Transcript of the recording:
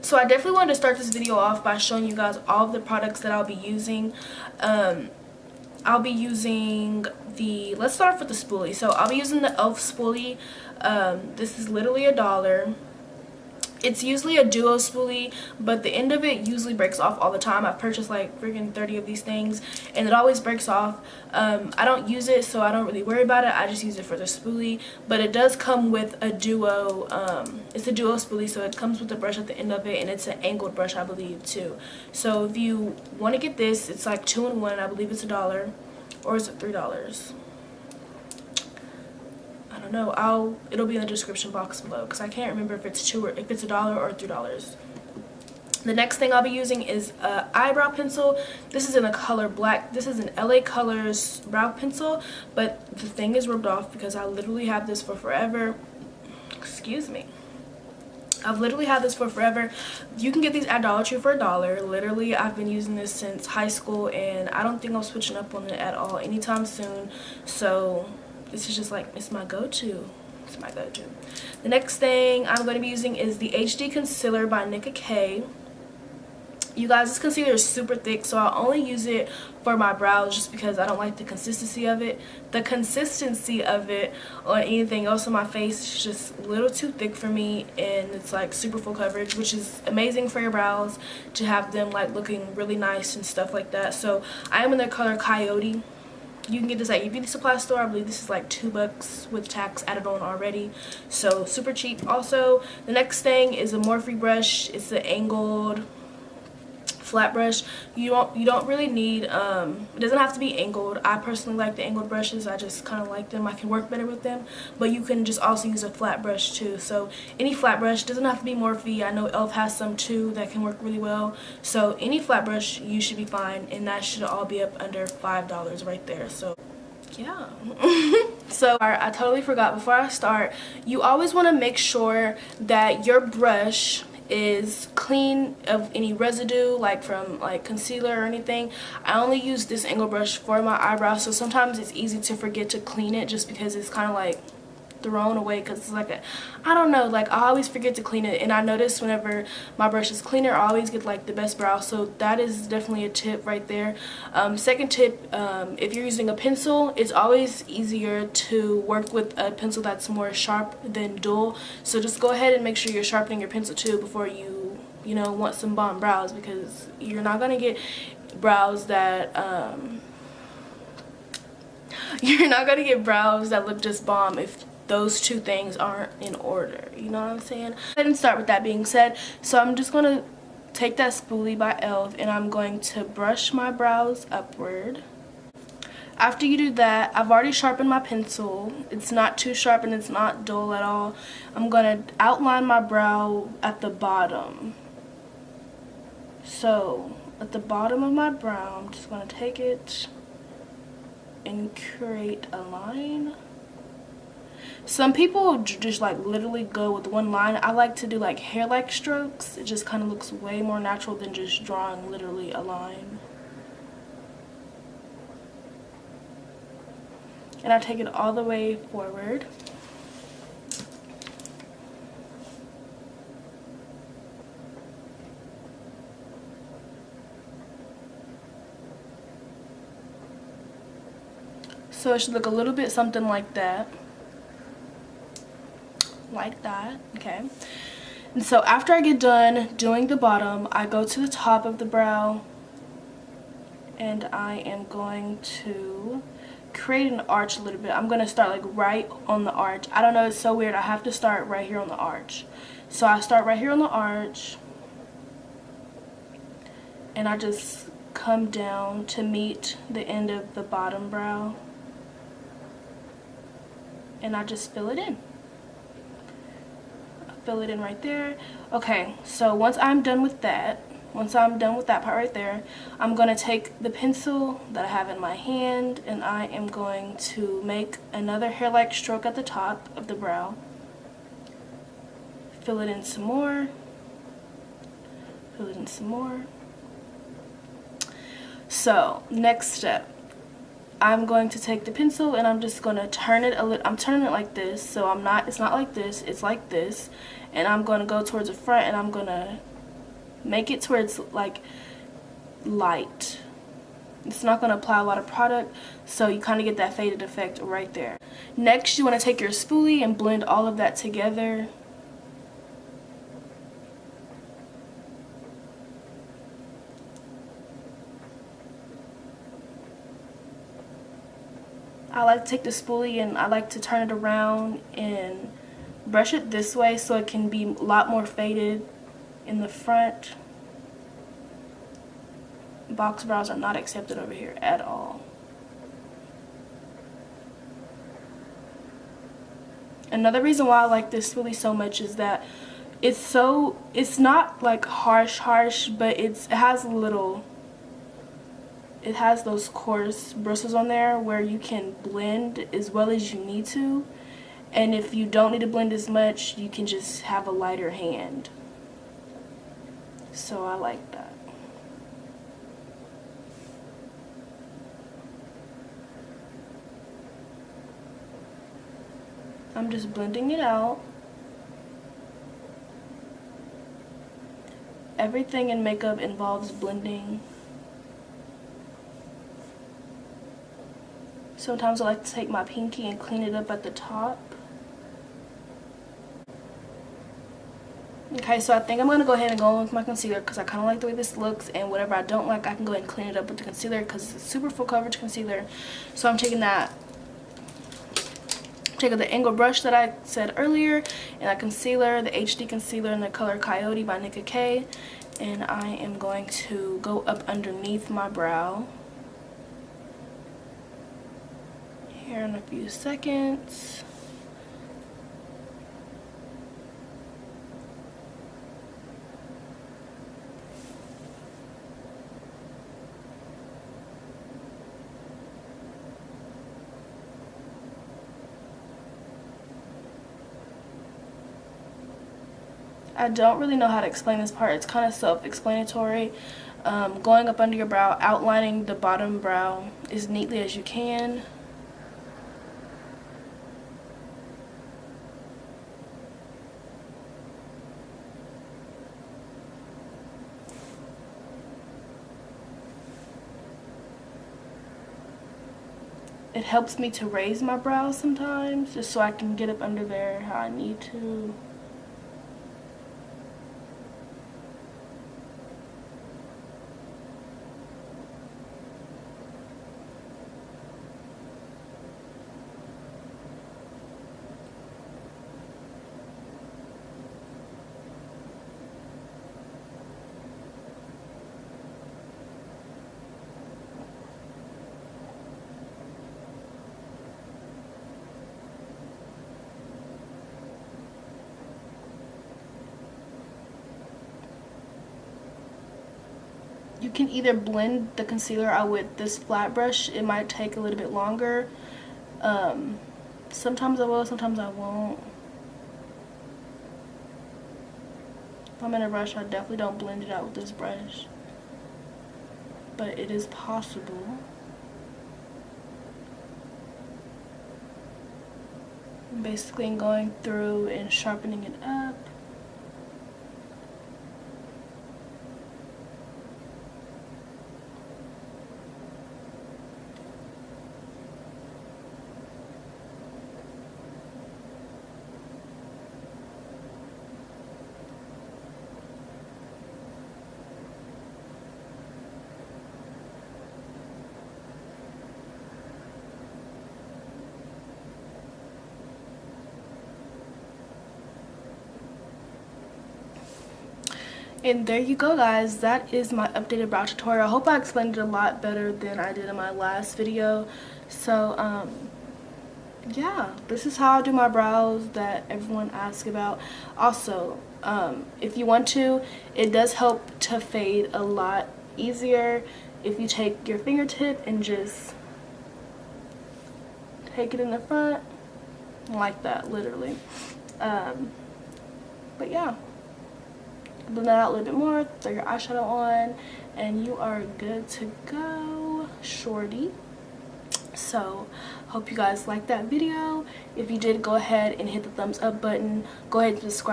So I definitely wanted to start this video off by showing you guys all of the products that I'll be using. I'll be using the, let's start off with the spoolie. So I'll be using the e.l.f. spoolie. This is literally $1. It's usually a duo spoolie, but the end of it usually breaks off all the time. I've purchased like freaking 30 of these things, and it always breaks off. I don't use it, so I don't really worry about it. I just use it for the spoolie, but it does come with a duo. It's a duo spoolie, so it comes with a brush at the end of it, and it's an angled brush, I believe, too. So if you want to get this, it's like 2-in-1. I believe it's $1, or is it $3? I don't know. It'll be in the description box below because I can't remember if it's $1 or $3. The next thing I'll be using is a eyebrow pencil. This is in the color black. This is an LA Colors brow pencil, but the thing is rubbed off because I literally have this for forever. Excuse me. I've literally had this for forever. You can get these at Dollar Tree for $1. Literally, I've been using this since high school, and I don't think I'm switching up on it at all anytime soon. So this is just like, it's my go-to. It's my go-to. The next thing I'm going to be using is the HD Concealer by Nicka K. You guys, this concealer is super thick, so I only use it for my brows just because I don't like the consistency of it. The consistency of it on anything else on my face is just a little too thick for me, and it's like super full coverage, which is amazing for your brows to have them like looking really nice and stuff like that. So I am in the color Coyote. You can get this at your beauty supply store. I believe this is like $2 with tax added on already, so super cheap. Also, the next thing is a Morphe brush. It's an angled flat brush. You don't really need, it doesn't have to be angled. I personally like the angled brushes. I just kind of like them. I can work better with them, but you can just also use a flat brush too. So any flat brush, doesn't have to be Morphe. I know e.l.f. has some too that can work really well. So any flat brush, you should be fine, and that should all be up under $5 right there. So yeah. So I totally forgot, before I start, you always want to make sure that your brush is clean of any residue, like from like concealer or anything. I only use this angle brush for my eyebrows, so sometimes it's easy to forget to clean it just because it's kind of like thrown away, because it's like I don't know, like I always forget to clean it, and I notice whenever my brush is cleaner, I always get like the best brows. So that is definitely a tip right there. Second tip, if you're using a pencil, it's always easier to work with a pencil that's more sharp than dull. So just go ahead and make sure you're sharpening your pencil too before you know, want some bomb brows, because you're not gonna get brows that you're not gonna get brows that look just bomb if those two things aren't in order. You know what I'm saying? I didn't start with that being said, so I'm just going to take that spoolie by e.l.f. and I'm going to brush my brows upward. After you do that, I've already sharpened my pencil. It's not too sharp and it's not dull at all. I'm going to outline my brow at the bottom. So at the bottom of my brow, I'm just going to take it and create a line. Some people just like literally go with one line. I like to do like hair-like strokes. It just kind of looks way more natural than just drawing literally a line. And I take it all the way forward. So it should look a little bit something like that. Like that, okay. And so after I get done doing the bottom, I go to the top of the brow, and I am going to create an arch a little bit. I'm going to start like right on the arch. I don't know, it's so weird. I have to start right here on the arch. So I start right here on the arch, and I just come down to meet the end of the bottom brow, and I just fill it in. Fill it in right there. Okay, so once I'm done with that part right there, I'm going to take the pencil that I have in my hand, and I am going to make another hair-like stroke at the top of the brow. Fill it in some more. Fill it in some more. So, next step. I'm going to take the pencil and I'm just going to turn it a little. I'm turning it like this, so it's not like this, it's like this. And I'm going to go towards the front, and I'm going to Make it to where it's like light. It's not going to apply a lot of product, so you kind of get that faded effect right there. Next, you want to take your spoolie and blend all of that together. I like to take the spoolie and I like to turn it around and brush it this way so it can be a lot more faded in the front. Box brows are not accepted over here at all. Another reason why I like this spoolie so much is that it's not like harsh, but it has those coarse bristles on there where you can blend as well as you need to, and if you don't need to blend as much, you can just have a lighter hand. So I like that. I'm just blending it out. Everything in makeup involves blending. Sometimes I like to take my pinky and clean it up at the top. Okay, so I think I'm going to go ahead and go in with my concealer because I kind of like the way this looks, and whatever I don't like, I can go ahead and clean it up with the concealer because it's a super full coverage concealer. So I'm taking the angle brush that I said earlier, and that concealer, the HD concealer in the color Coyote by Nicka K, and I am going to go up underneath my brow here in a few seconds. I don't really know how to explain this part. It's kind of self-explanatory. Going up under your brow, outlining the bottom brow as neatly as you can. It helps me to raise my brows sometimes, just so I can get up under there how I need to. You can either blend the concealer out with this flat brush. It might take a little bit longer. Sometimes I will, sometimes I won't. If I'm in a rush, I definitely don't blend it out with this brush. But it is possible. I'm basically going through and sharpening it up. And there you go, guys. That is my updated brow tutorial. I hope I explained it a lot better than I did in my last video. So yeah, this is how I do my brows that everyone asks about. Also, if you want to, it does help to fade a lot easier if you take your fingertip and just take it in the front like that, literally. But yeah, blend that out a little bit more, throw your eyeshadow on, and you are good to go, shorty. So hope you guys liked that video. If you did, go ahead and hit the thumbs up button. Go ahead and subscribe.